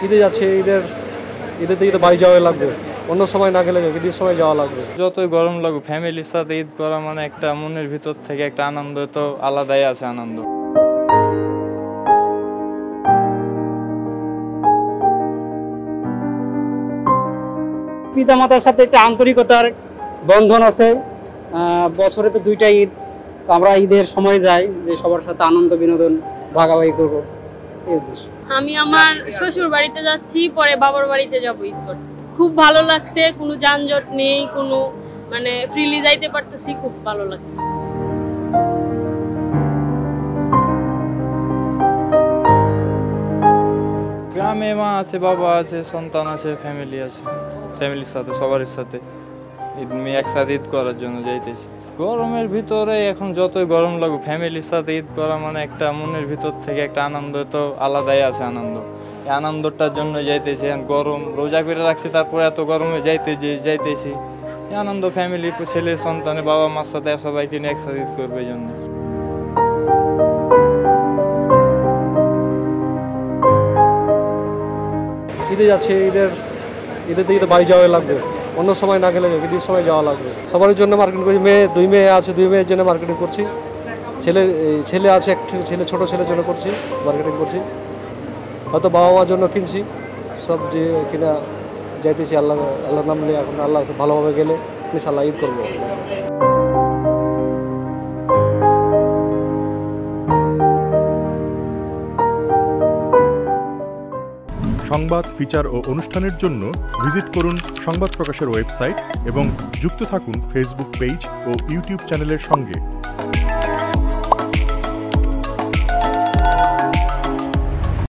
ঈদে যাচ্ছে, ঈদের দিকে তো বাড়ি যাওয়া লাগবে, অন্য সময় না গেলে ঈদের সময় যাওয়া লাগবে। যতই গরম লাগুক ফ্যামিলির সাথে ঈদ করা মানে একটা মনের ভিতর থেকে একটা আনন্দ তো আলাদাই আছে আনন্দ। পিতামাতার সাথে একটা আন্তরিকতার বন্ধন আছে। বছরে তো দুইটা ঈদ, তো আমরা ঈদের সময় যাই যে সবার সাথে আনন্দ বিনোদন ভাগাভাগি করবো, এই উদ্দেশ্য। আমি আমার শ্বশুর বাড়িতে যাচ্ছি, পরে বাবার বাড়িতে যাব ঈদ করতে। খুব ভালো লাগছে, কোনো যানজট নেই, কোনো মানে ফ্রিলি যাইতে পারতেছি, খুব ভালো লাগছে। গ্রামে মা আছে, বাবা আছে, সন্তান আছে, ফ্যামিলি আছে, ফ্যামিলির সাথে সবার সাথে একসাথে ঈদ করার জন্য যাইতেছি। গরমের ভিতরে এখন যতই গরম লাগুক ফ্যামিলির সাথে ঈদ করা মানে একটা মনের ভিতর থেকে একটা আনন্দ তো আলাদাই আছে আনন্দ। এই আনন্দটার জন্য যাইতেছি। গরম রোজা করে রাখছি, তারপরে এত গরমে যাইতেছি এই আনন্দ। ফ্যামিলি, ছেলে সন্তানে, বাবা মার সাথে সবাইকে নিয়ে একসাথে ঈদ করবে এই জন্য। ঈদে যাচ্ছে, ঈদের দিকে তো বাড়ি যাওয়া লাগবে, অন্য সময় না গেলে ঈদের সময় যাওয়া লাগবে। সবার জন্য মার্কেটিং করছি। দুই মেয়ে আছে, দুই মেয়ের জন্য মার্কেটিং করছি। ছেলে আছে, ছেলে ছোটো ছেলের জন্য করছি, মার্কেটিং হয়তো বাবা মার জন্য কিনছি, সব যে কিনা যাইতেছি। আল্লাহর নাম নিয়ে, এখন আল্লাহ ভালোভাবে গেলে ইনশাআল্লাহ ঈদ করবো। সংবাদ, ফিচার ও অনুষ্ঠানের জন্য ভিজিট করুন সংবাদ প্রকাশের ওয়েবসাইট এবং যুক্ত থাকুন ফেসবুক পেজ ও ইউটিউব চ্যানেলের সঙ্গে।